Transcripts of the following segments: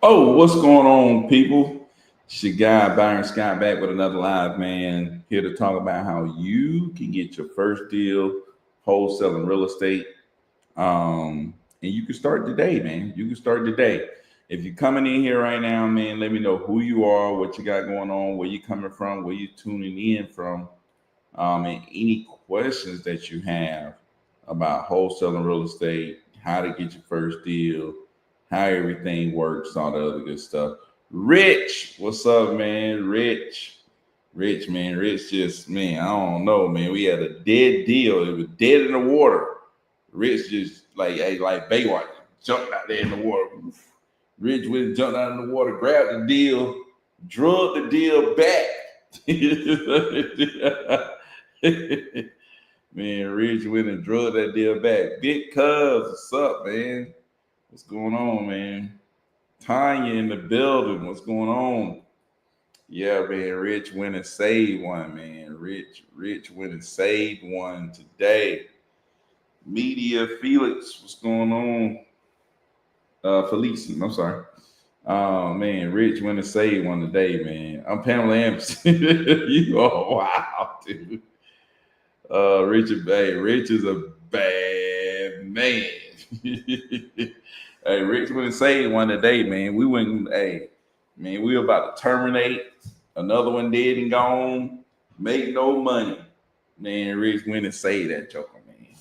Oh, what's going on, people? It's your guy Byron Scott back with another live man here to talk about how you can get your first deal wholesaling real estate. And you can start today, man. You can start today. If you're coming in here right now, man, let me know who you are, what you got going on, where you coming from, where you tuning in from, and any questions that you have about wholesaling real estate, how to get your first deal, how everything works, all the other good stuff. Rich, what's up, man? Rich, man. Rich just, man, I don't know, man. We had a dead deal. It was dead in the water. Rich just like Baywatch, jumped out there in the water. Rich went, jumped out in the water, grabbed the deal, drug the deal back. Man, Rich went and drug that deal back. Big Cuz, what's up, man? What's going on, man? Tanya in the building, what's going on? Yeah, man, Rich went and saved one, man. Rich went and saved one today. Media Felix, what's going on? Felicia, I'm sorry. Oh man, Rich went and saved one today, man. I'm Pamela Anderson. You are wow, dude. Rich is a bad man. Hey, Rich went and saved one today, man. We went, hey, man, we were about to terminate. Another one dead and gone. Make no money. Man, Rich went and saved that joker, man.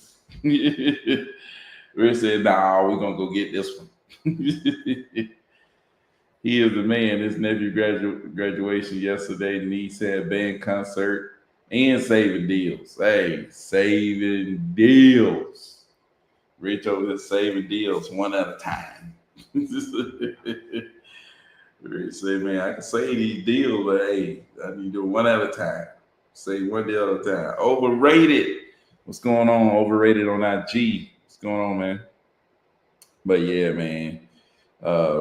Rich said, nah, we're gonna go get this one. He is the man. His nephew graduation yesterday. Niece had band concert and saving deals. Hey, saving deals. Rich over there saving deals one at a time. Rich said, man, I can save these deals, but hey, I need to do one at a time. Save one deal at a time. Overrated. What's going on? Overrated on IG. What's going on, man? But yeah, man.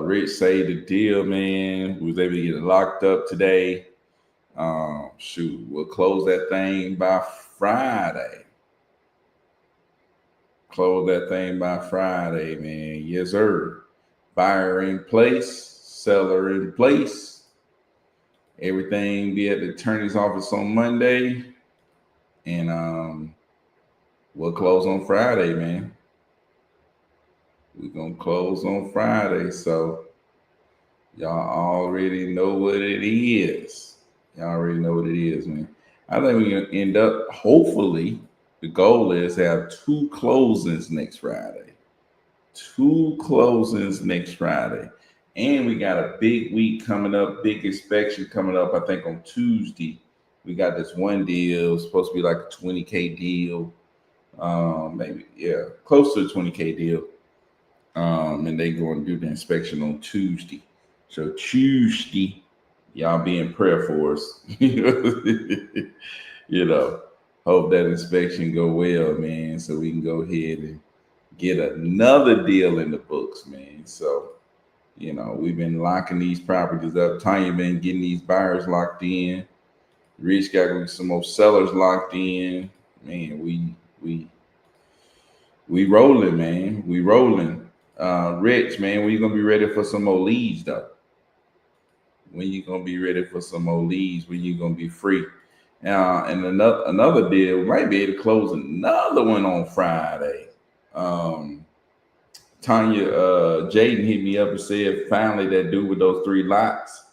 Rich saved the deal, man. We was able to get it locked up today. Shoot, we'll close that thing by Friday. Close that thing by Friday, man. Yes, sir. Buyer in place, seller in place. Everything be at the attorney's office on Monday. And we'll close on Friday, man. We're gonna close on Friday, so y'all already know what it is. Y'all already know what it is, man. I think we're gonna end up, hopefully, the goal is to have two closings next Friday. Two closings next Friday. And we got a big week coming up, big inspection coming up, I think on Tuesday. We got this one deal, supposed to be like a 20K deal. Maybe, yeah, close to a 20K deal. And they going to do the inspection on Tuesday. So Tuesday, y'all be in prayer for us. You know, hope that inspection go well, man, so we can go ahead and get another deal in the books, man. So, you know, we've been locking these properties up. Tanya been getting these buyers locked in. Rich got some more sellers locked in. Man, we rolling, man. We rolling. Rich, man, when you gonna be ready for some more leads, though? When you gonna be ready for some more leads? When you gonna be free? And another deal, we might be able to close another one on Friday. Tanya, Jaden hit me up and said finally that dude with those 3 lots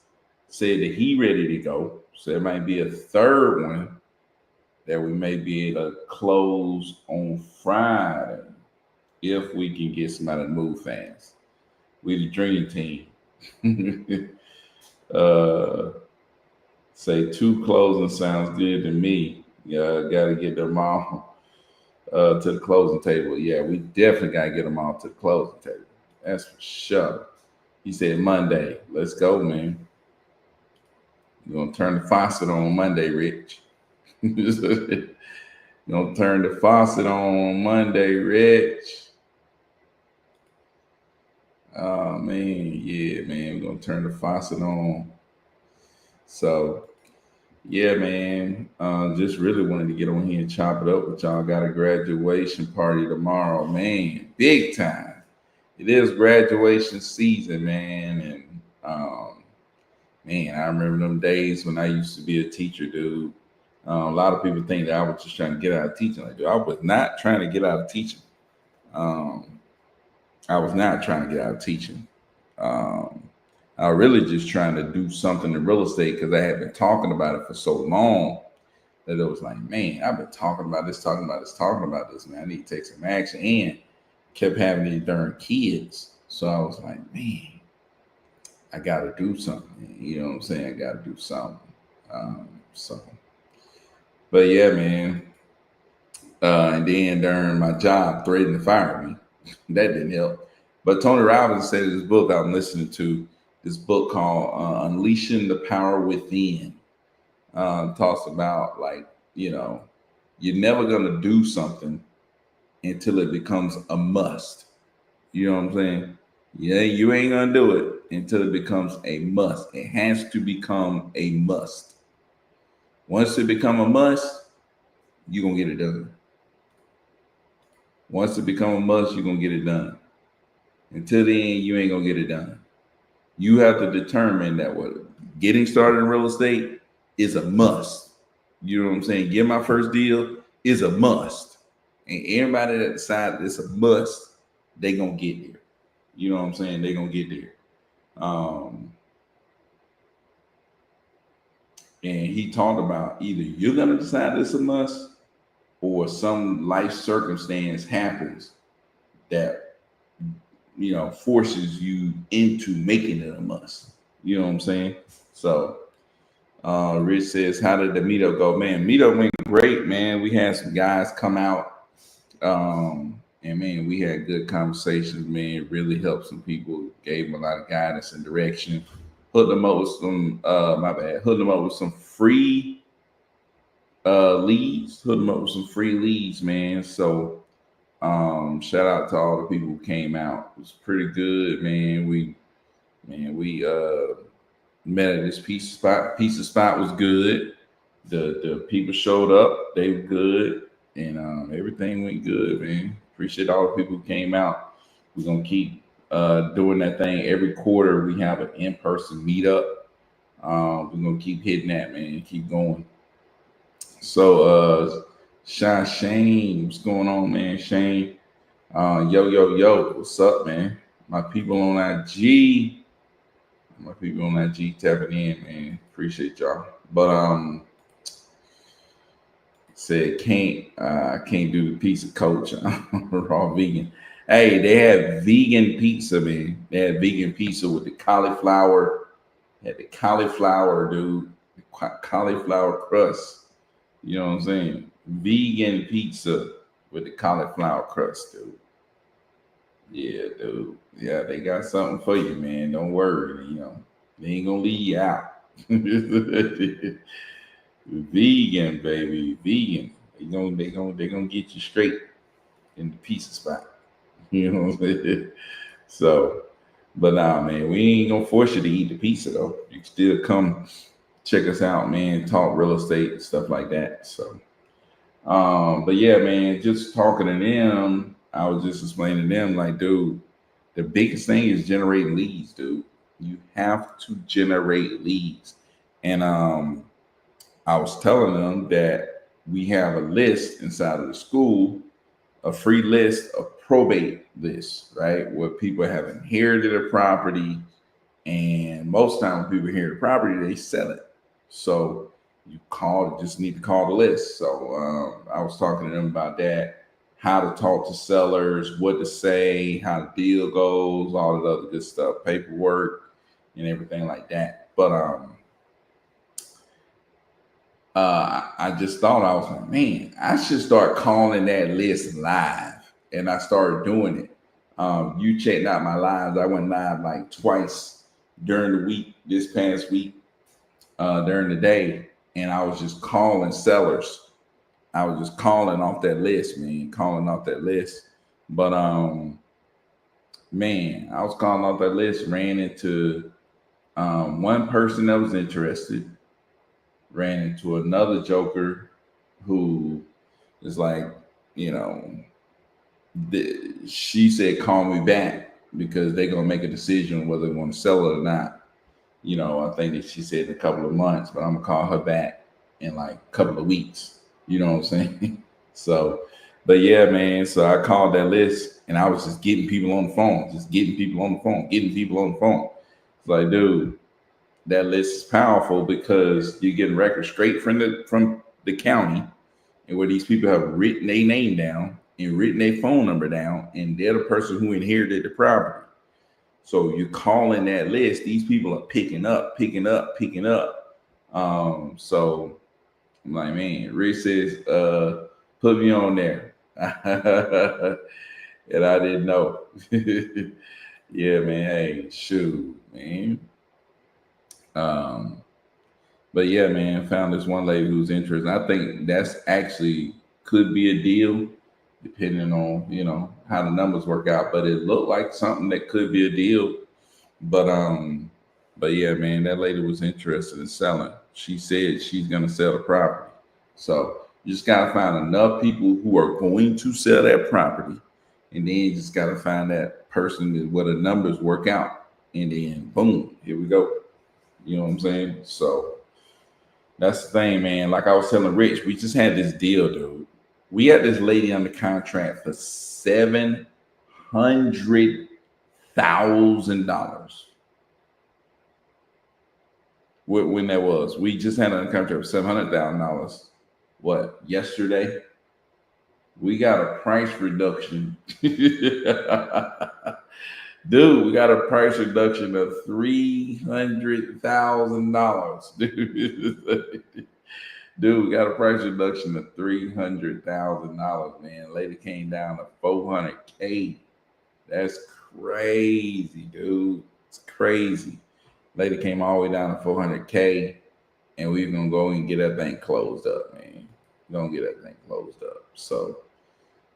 said that he ready to go. So there might be a third one that we may be able to close on Friday if we can get somebody to move fast. We the dream team. Say 2 closing sounds good to me. Yeah, got to get them all to the closing table. Yeah, we definitely got to get them all to the closing table. That's for sure. He said Monday. Let's go, man. You're going to turn the faucet on Monday, Rich. You're going to turn the faucet on Monday, Rich. Oh, man. Yeah, man. We're going to turn the faucet on. So, yeah, man. Just really wanted to get on here and chop it up with y'all. Got a graduation party tomorrow, man. Big time. It is graduation season, man. And Man, I remember them days when I used to be a teacher, dude. A lot of people think that I was just trying to get out of teaching. Like, dude, I was not trying to get out of teaching. Um, I was not trying to get out of teaching. Um, I was really just trying to do something in real estate because I had been talking about it for so long that it was like, man, I've been talking about this, talking about this, talking about this, man. I need to take some action, and kept having these darn kids. So I was like, man, I got to do something. You know what I'm saying? I got to do something. So, but yeah, man. And then during my job, threatened to fire me. That didn't help. But Tony Robbins said in this book I'm listening to, this book called Unleashing the Power Within. Talks about, like, you know, you're never gonna do something until it becomes a must. You know what I'm saying? Yeah, you ain't gonna do it until it becomes a must. It has to become a must. Once it become a must, you're gonna get it done. Once it become a must, you're gonna get it done. Until then, you ain't gonna get it done. You have to determine that what getting started in real estate is a must. You know what I'm saying? Get my first deal is a must. And everybody that decides it's a must, they gonna get there. You know what I'm saying? They gonna get there. Um, and he talked about either you're gonna decide it's a must, or some life circumstance happens that, you know, forces you into making it a must. You know what I'm saying? So Rich says, how did the meetup go? Man, meetup went great, man. We had some guys come out. And man, we had good conversations, man. It really helped some people, gave them a lot of guidance and direction. Hooked them up with some hooked them up with some free leads. Hooked them up with some free leads, man. So shout out to all the people who came out. It was pretty good, man. We met at this pizza spot. Pizza spot was good. The people showed up. They were good, and everything went good, man. Appreciate all the people who came out. We're gonna keep doing that thing every quarter. We have an in-person meetup. We're gonna keep hitting that, man. Keep going. So, Shane, what's going on, man? Shane, yo, what's up, man? My people on IG. My people on IG tapping in, man. Appreciate y'all. But said can't do the pizza, coach. I'm raw vegan. Hey, they had vegan pizza, man. They had vegan pizza with the cauliflower. Had the cauliflower, dude. The cauliflower crust. You know what I'm saying? Vegan pizza with the cauliflower crust, dude. Yeah, dude. Yeah, they got something for you, man. Don't worry. You know, they ain't gonna leave you out. Vegan, baby, vegan. They gonna get you straight in the pizza spot. You know what I'm saying? So, but nah, man, we ain't gonna force you to eat the pizza though. You can still come check us out, man. Talk real estate and stuff like that. So, but yeah, man, just talking to them, I was just explaining to them, like, dude, the biggest thing is generating leads, dude. You have to generate leads. And I was telling them that we have a list inside of the school, a free list of probate lists, right? Where people have inherited a property, and most times when people inherit a property, they sell it. So just need to call the list. So I was talking to them about that, how to talk to sellers, what to say, how the deal goes, all the other good stuff, paperwork and everything like that. But I just thought, I was like, man, I should start calling that list live. And I started doing it. You checked out my lives. I went live like twice during the week, this past week, during the day. And I was just calling sellers. I was just calling off that list, man, calling off that list. But man, I was calling off that list, ran into one person that was interested, ran into another joker who is like, you know, she said, call me back because they're going to make a decision whether they want to sell it or not. I think that she said in a couple of months, but I'm gonna call her back in like a couple of weeks. You know what I'm saying? So, but yeah, man. So I called that list, and I was just getting people on the phone, just getting people on the phone, getting people on the phone. It's like, dude, that list is powerful because you're getting records straight from the county, and where these people have written their name down and written their phone number down, and they're the person who inherited the property. So you call in that list, these people are picking up, picking up, picking up. So I'm like, man, Rich says, put me on there. And I didn't know. Yeah, man. Hey, shoot, man. Um, but yeah, man, found this one lady who's interested. I think that's actually could be a deal, depending on how the numbers work out. But it looked like something that could be a deal. But but yeah, man, that lady was interested in selling. She said she's gonna sell the property. So you just gotta find enough people who are going to sell that property, and then you just gotta find that person that where the numbers work out, and then boom, here we go. You know what I'm saying? So that's the thing, man. Like I was telling Rich, we just had this deal, dude. We had this lady under contract for $700,000. When that was, we just had under contract for $700,000. What, yesterday? We got a price reduction. Dude, we got a price reduction of $300,000. Dude, we got a price reduction of $300,000, man. Lady came down to 400K. That's crazy, dude. It's crazy. Lady came all the way down to 400K, and we're gonna go and get that thing closed up, man. We're gonna get that thing closed up. So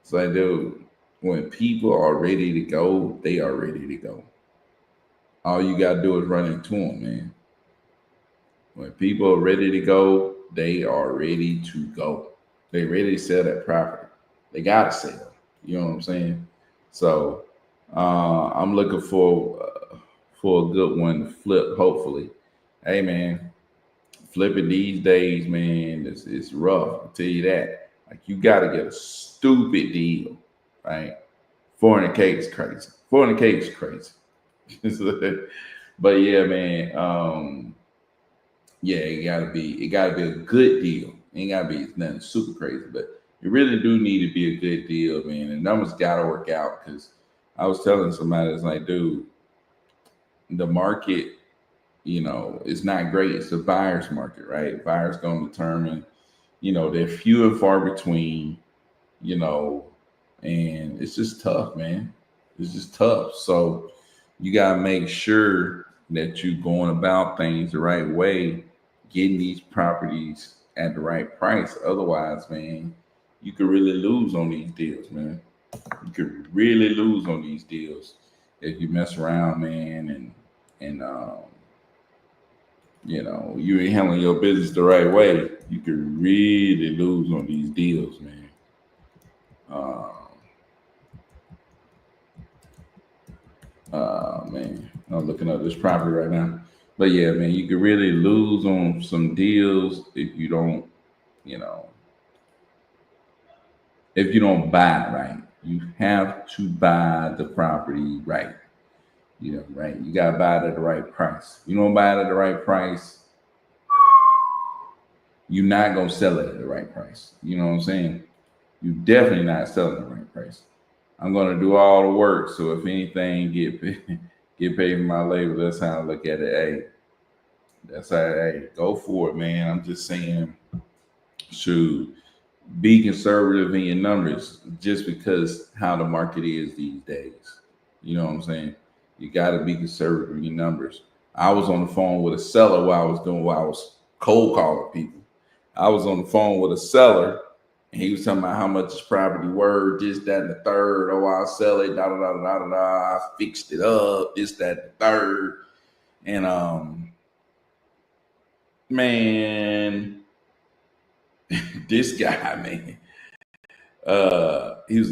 it's like, dude, when people are ready to go, they are ready to go. All you gotta do is run into them, man. When people are ready to go, they are ready to go. They ready to sell that property. They gotta sell. You know what I'm saying? So I'm looking for a good one to flip. Hopefully, hey man, flipping these days, man, it's rough. I'll tell you that. Like you gotta get a stupid deal, right? 400K is crazy. 400K is crazy. But yeah, man. Yeah, it gotta be a good deal. It ain't gotta be nothing super crazy, but it really do need to be a good deal, man. And numbers gotta work out because I was telling somebody, it's like, dude, the market, it's not great. It's a buyer's market, right? Buyers gonna determine, they're few and far between, you know, and it's just tough, man. It's just tough. So you gotta make sure that you're going about things the right way, getting these properties at the right price. Otherwise, man, you could really lose on these deals, man. You could really lose on these deals if you mess around, man, and you ain't handling your business the right way. You could really lose on these deals, man. Uh, man, I'm looking up this property right now. But yeah, man, you could really lose on some deals if you don't, you know, if you don't buy it right. You have to buy the property right. Right. You gotta buy it at the right price. You don't buy it at the right price, you're not gonna sell it at the right price. You know what I'm saying? You definitely not selling at the right price. I'm gonna do all the work. So if anything get paid for my labor, that's how I look at it. Hey, that's how. Hey, go for it, man. I'm just saying, shoot, be conservative in your numbers, just because how the market is these days. You know what I'm saying? You got to be conservative in your numbers. I was on the phone with a seller while I was cold calling people. I was on the phone with a seller, and he was talking about how much his property worth, this, that, and the third. Oh, I'll sell it, da da da da da da. I fixed it up, this, that, and the third. And man, this guy, man, he was,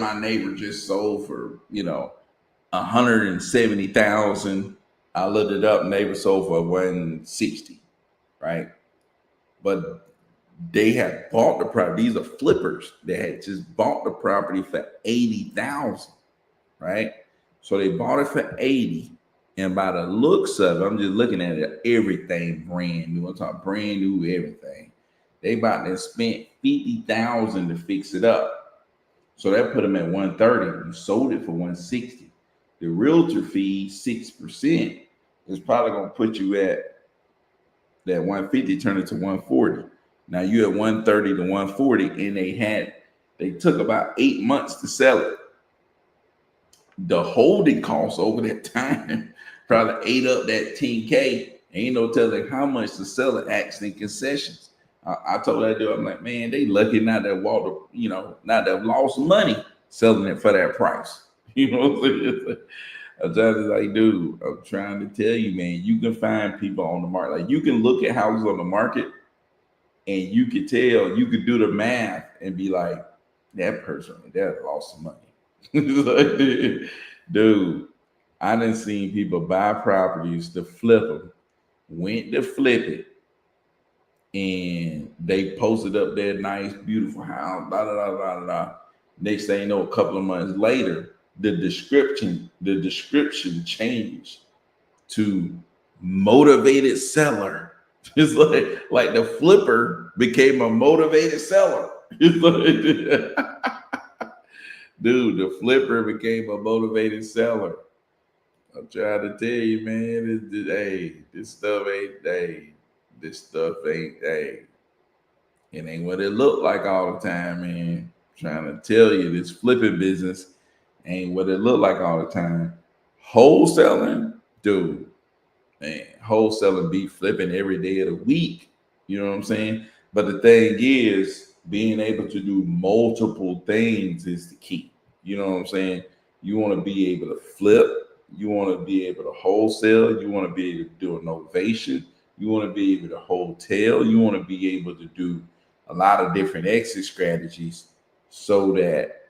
my neighbor just sold for 170,000. I looked it up and they were sold for 160, right? But they had bought the property. These are flippers. They had just bought the property for 80,000, right? So they bought it for 80. And by the looks of it, I'm just looking at it, everything brand new. I'm talking brand new everything. They about to spent 50,000 to fix it up. So that put them at 130. You sold it for 160. The realtor fee, 6%, is probably gonna put you at that 150, turn it to 140. Now you at 130 to 140, and they took about 8 months to sell it. The holding costs over that time probably ate up that 10K. Ain't no telling how much the seller asked in concessions. I told that dude, I'm like, man, they lucky not to walk, not to have lost money selling it for that price. You know what I'm saying? I'm trying to like, dude, I'm trying to tell you, man, you can find people on the market. Like you can look at houses on the market and you could tell, you could do the math and be like, that person, that lost some money. Like, dude, I done seen people buy properties to flip them, went to flip it, and they posted up their nice, beautiful house, blah, blah, blah, blah, blah. Next thing you know, a couple of months later, the description changed to motivated seller. It's like the flipper became a motivated seller. It's like, dude, the flipper became a motivated seller. I'm trying to tell you, man. Hey, this stuff ain't. Hey, this stuff ain't. Hey, it ain't what it look like all the time, man. I'm trying to tell you, this flipping business ain't what it look like all the time. Wholesaling, dude, man, wholesaling be flipping every day of the week. You know what I'm saying? But the thing is, being able to do multiple things is the key. You know what I'm saying? You want to be able to flip. You want to be able to wholesale. You want to be able to do a novation. You want to be able to hotel. You want to be able to do a lot of different exit strategies so that,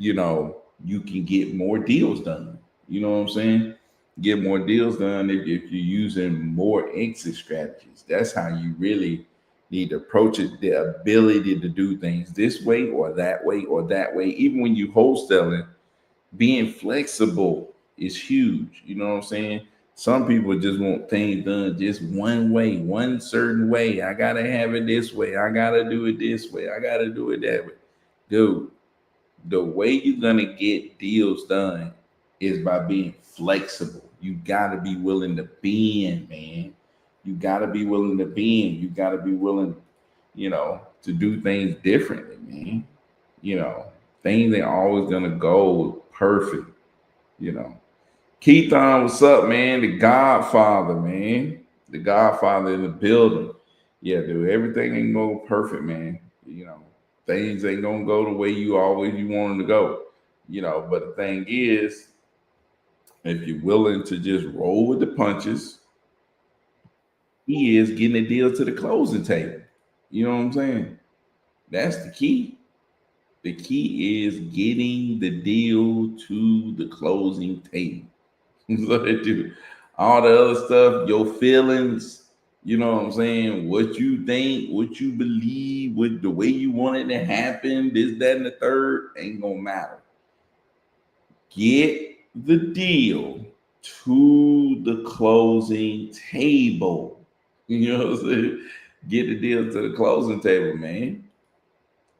you can get more deals done. You know what I'm saying? Get more deals done if you're using more exit strategies. That's how you really need to approach it. The ability to do things this way or that way or that way. Even when you wholesaling, being flexible is huge. You know what I'm saying? Some people just want things done just one way, one certain way. I gotta have it this way. I gotta do it this way. I gotta do it that way. Dude, the way you're gonna get deals done is by being flexible. You gotta be willing to bend, man. You gotta be willing to bend. You gotta be willing, to do things differently, man. You know, things ain't always gonna go perfect, you know. Keithon, what's up, man? The Godfather, man. The Godfather in the building. Yeah, dude. Everything ain't go perfect, man. Things ain't gonna go the way you want them to go. But the thing is, if you're willing to just roll with the punches, he is getting a deal to the closing table. You know what I'm saying? That's the key. The key is getting the deal to the closing table. So dude, all the other stuff, your feelings, you know what I'm saying? What you think, what you believe, what the way you want it to happen, this, that, and the third ain't gonna matter. Get the deal to the closing table. You know what I'm saying? Get the deal to the closing table, man.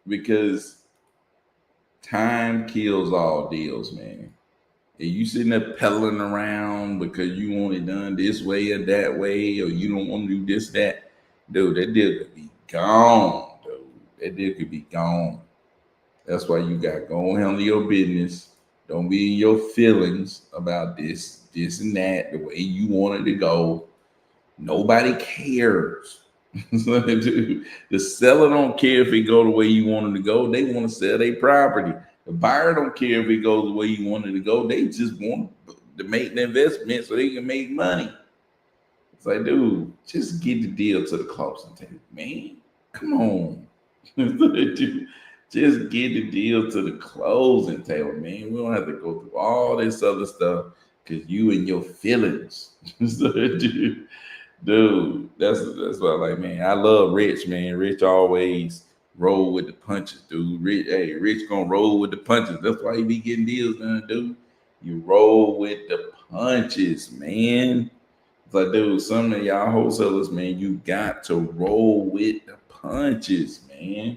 Because time kills all deals, man. And you sitting there peddling around because you want it done this way or that way, or you don't want to do this, that, dude, that deal could be gone, dude. That deal could be gone. That's why you got to go and handle your business. Don't be in your feelings about this, and that, the way you want it to go. Nobody cares. Dude, the seller don't care if it go the way you want it to go. They want to sell their property. The buyer don't care if it goes the way you want it to go. They just want to make the investment so they can make money. It's like, dude, just get the deal to the closing table, man. Come on. Dude, just get the deal to the closing table, man. We don't have to go through all this other stuff. because you and your feelings. So, dude, that's what I like, man. I love Rich, man. Rich always roll with the punches, dude. Rich gonna roll with the punches. That's why he be getting deals done, dude. You roll with the punches, man. It's like, dude, some of y'all wholesalers, man, you got to roll with the punches, man.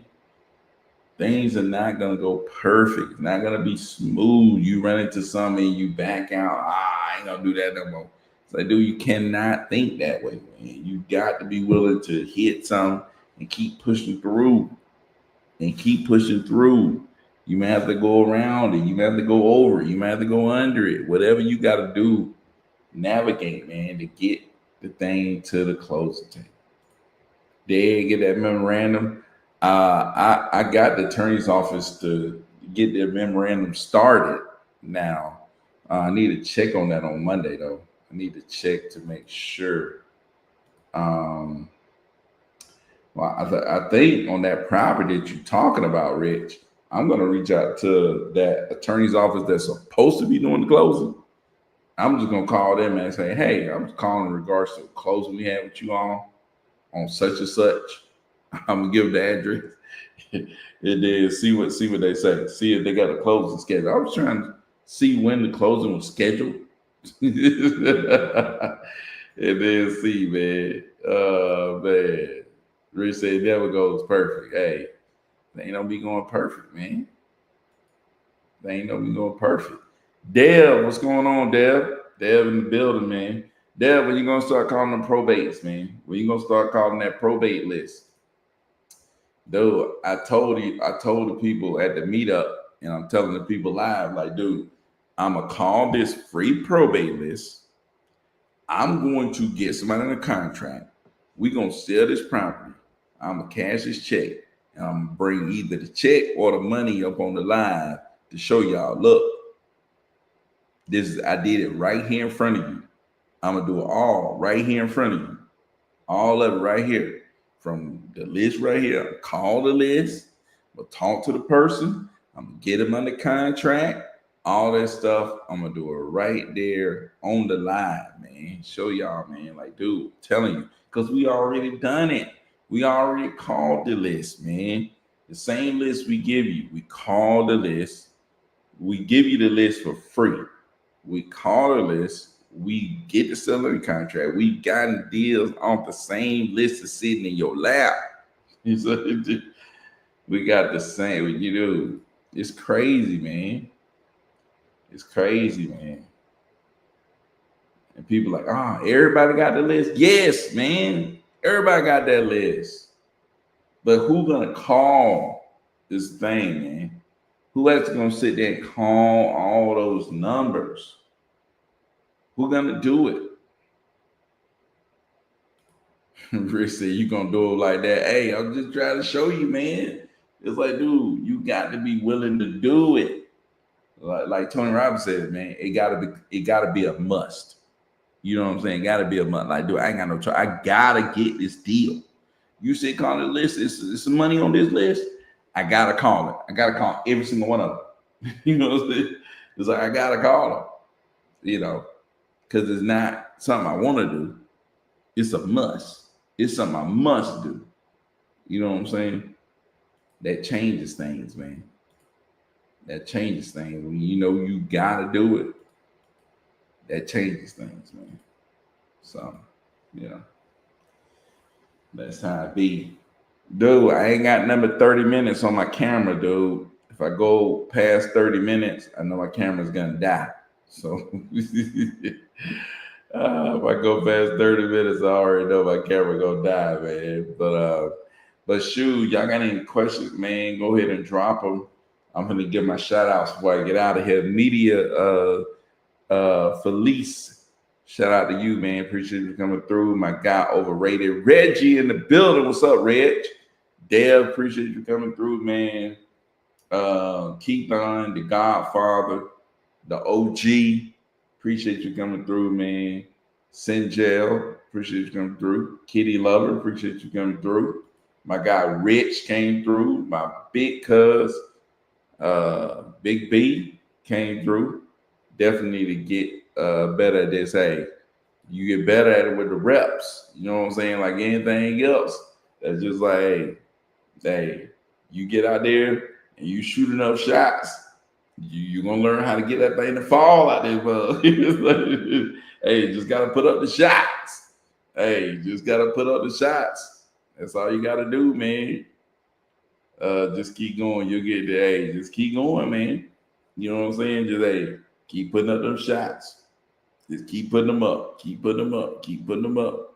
Things are not gonna go perfect. It's not gonna be smooth. You run into something and you back out. I ain't gonna do that no more. It's like, dude, you cannot think that way, man. You got to be willing to hit some and keep pushing through and keep pushing through. You may have to go around it. You may have to go over it. You may have to go under it. Whatever you got to do, navigate, man, to get the thing to the closing table. They get that memorandum. I got the attorney's office to get the memorandum started now. I need to check on that on Monday, though. I need to check to make sure. Um, well, I think on that property that you're talking about, Rich, I'm going to reach out to that attorney's office that's supposed to be doing the closing. I'm just going to call them and say, hey, I'm calling in regards to the closing we had with you on such and such. I'm going to give the address and then see what they say. See if they got a closing schedule. I was trying to see when the closing was scheduled. And then see, man. Man. Rich said it never goes perfect. Hey, they ain't gonna be going perfect, man. They ain't gonna be going perfect. Dev, what's going on, Dev? Dev in the building, man. Dev, when you gonna start calling them probates, man? When you gonna start calling that probate list? Dude, I told the people at the meetup, and I'm telling the people live, like, dude, I'm gonna call this free probate list. I'm going to get somebody in a contract. We're gonna sell this property. I'm gonna cash this check, and I'm gonna bring either the check or the money up on the live to show y'all. Look, I did it right here in front of you. I'm gonna do it all right here in front of you. All of it right here. From the list right here. Call the list. We'll talk to the person. I'm gonna get them under contract. All that stuff. I'm gonna do it right there on the live, man. Show y'all, man. Like, dude, I'm telling you, because we already done it. We already called the list, man. The same list we give you. We call the list. We give you the list for free. We call the list. We get the seller contract. We gotten deals on the same list that's sitting in your lap. We got the same. You know, it's crazy, man. It's crazy, man. And people like, everybody got the list. Yes, man. Everybody got that list. But who gonna call this thing, man? Who else gonna sit there and call all those numbers? Who gonna do it? Rich said, you gonna do it like that? Hey, I'm just trying to show you, man. It's like, dude, you got to be willing to do it. Like Tony Robbins said, man, it gotta be a must. You know what I'm saying? It gotta be a must. Like, dude, I ain't got no choice. I gotta get this deal. You say call the list. It's some money on this list. I gotta call it. I gotta call every single one of them. You know what I'm saying? It's like I gotta call them. You know, because it's not something I want to do. It's a must. It's something I must do. You know what I'm saying? That changes things, man. That changes things. When you know you gotta do it, that changes things, man. So, yeah. That's how it be. Dude, I ain't got number 30 minutes on my camera, dude. If I go past 30 minutes, I know my camera's gonna die. So if I go past 30 minutes, I already know my camera gonna die, man. But shoot, y'all got any questions, man? Go ahead and drop them. I'm gonna give my shout outs before I get out of here. Media Felice, shout out to you, man. Appreciate you coming through. My guy overrated. Reggie in the building. What's up, Reg? Deb, appreciate you coming through, man. Keaton, the Godfather, the OG. Appreciate you coming through, man. Sinjel, appreciate you coming through. Kitty Lover, appreciate you coming through. My guy Rich came through. My big cuz, Big B came through. Definitely need to get better at this, hey, you get better at it with the reps. You know what I'm saying? Like anything else, that's just like, hey, you get out there and you shoot enough shots, you're gonna learn how to get that thing to fall out there. Well, hey, just gotta put up the shots. Hey, just gotta put up the shots. That's all you gotta do, man. Just keep going. You'll get there. Hey, just keep going, man. You know what I'm saying? Just hey, keep putting up them shots. Just keep putting them up. Keep putting them up. Keep putting them up.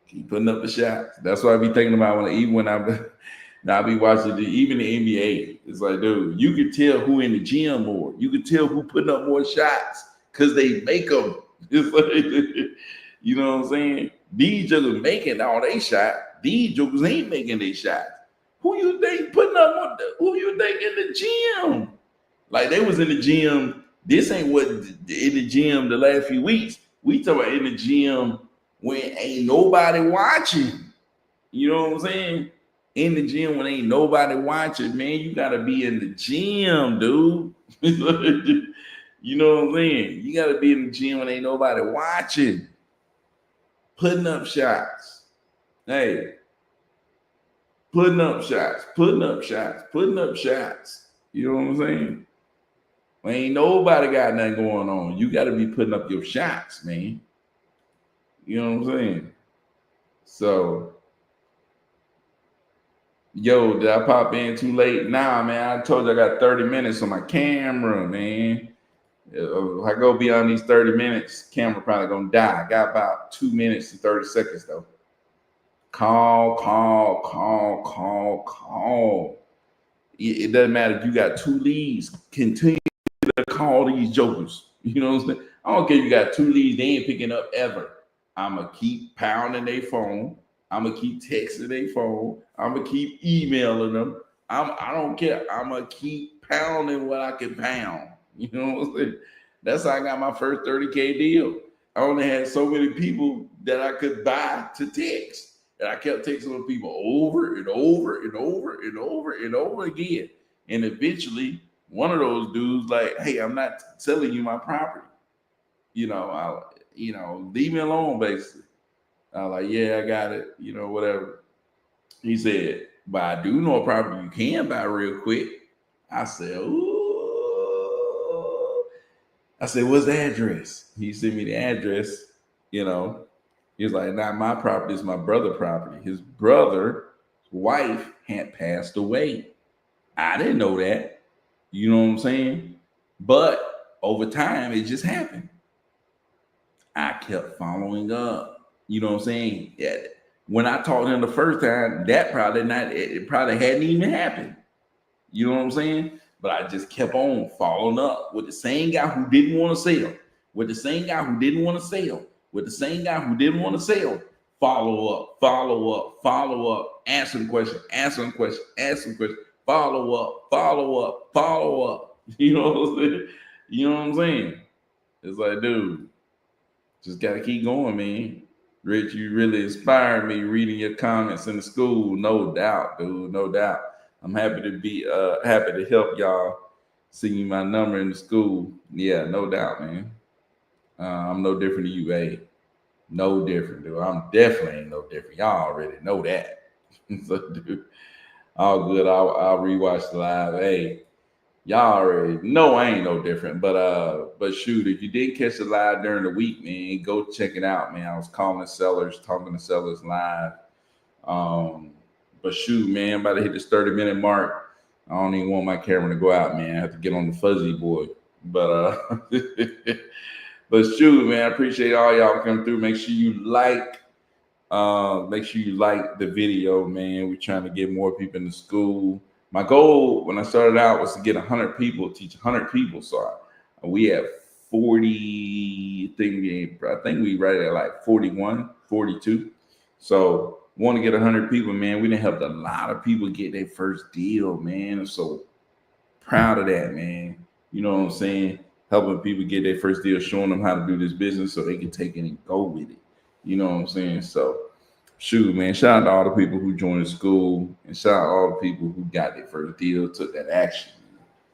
Keep putting up the shots. That's what I be thinking about when I be watching even the NBA. It's like, dude, you can tell who in the gym more. You can tell who putting up more shots because they make them. It's like, you know what I'm saying? These jokers making all they shot. These jokers ain't making their shots. Who you think putting up? Who you think in the gym? Like they was in the gym. This ain't what in the gym the last few weeks. We talk about in the gym when ain't nobody watching. You know what I'm saying? In the gym when ain't nobody watching, man, you gotta be in the gym, dude. You know what I'm saying? You gotta be in the gym when ain't nobody watching. Putting up shots. Hey, putting up shots, putting up shots, putting up shots. You know what I'm saying? When ain't nobody got nothing going on. You gotta be putting up your shots, man. You know what I'm saying? So, yo, did I pop in too late? Nah, man. I told you I got 30 minutes on my camera, man. If I go beyond these 30 minutes, camera probably gonna die. I got about 2 minutes and 30 seconds though. Call. It doesn't matter if you got 2 leads. Continue to call these jokers. You know what I'm saying? I don't care if you got 2 leads. They ain't picking up ever. I'ma keep pounding their phone. I'ma keep texting their phone. I'ma keep emailing them. I don't care. I'ma keep pounding what I can pound. You know what I'm saying? That's how I got my first 30K deal. I only had so many people that I could buy to text. And I kept texting with people over and over and over and over and over again. And eventually, one of those dudes like, hey, I'm not selling you my property. Leave me alone, basically. I was like, yeah, I got it. Whatever. He said, but I do know a property you can buy real quick. I said, ooh. I said, what's the address? He sent me the address. He was like, not my property, it's my brother's property. His brother's wife had passed away. I didn't know that. You know what I'm saying? But over time, it just happened. I kept following up. You know what I'm saying? Yeah. When I talked to him the first time, it probably hadn't even happened. You know what I'm saying? But I just kept on following up with the same guy who didn't want to sell, with the same guy who didn't want to sell, with the same guy who didn't want to sell. Follow up, answer the question, follow up. You know what I'm saying? You know what I'm saying? It's like, dude, just gotta keep going, man. Rich, you really inspired me reading your comments in the school. No doubt, dude, no doubt. I'm happy to help y'all. Seeing my number in the school. Yeah, no doubt, man. I'm no different than you, hey. No different, dude. I'm definitely ain't no different. Y'all already know that. So, dude, all good. I'll rewatch the live. Hey, y'all already know I ain't no different. But shoot, if you did catch the live during the week, man, go check it out, man. I was talking to sellers live. But shoot, man, I'm about to hit this 30-minute mark. I don't even want my camera to go out, man. I have to get on the fuzzy boy. But but shoot, man, I appreciate all y'all coming through. Make sure you like the video, man. We're trying to get more people in the school. My goal when I started out was to get 100 people, teach 100 people. So we have 40, I think we right at like 41, 42. So want to get 100 people, man. We done helped a lot of people get their first deal, man. I'm so proud of that, man. You know what I'm saying? Helping people get their first deal, showing them how to do this business so they can take it and go with it. You know what I'm saying? So, shoot, man, shout out to all the people who joined the school and shout out to all the people who got their first deal, took that action.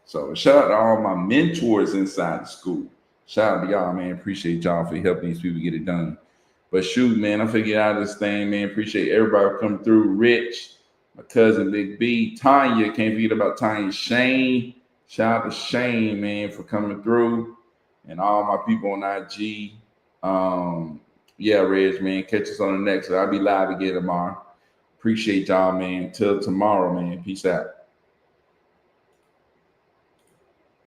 So, shout out to all my mentors inside the school. Shout out to y'all, man. Appreciate y'all for helping these people get it done. But shoot, man, I'm finna get out of this thing, man. Appreciate everybody coming through. Rich, my cousin Big B, Tanya, can't forget about Tanya, Shane. Shout out to Shane, man, for coming through, and all my people on IG. Yeah, Reg, man, catch us on the next. I'll be live again tomorrow. Appreciate y'all, man. Till tomorrow, man. Peace out.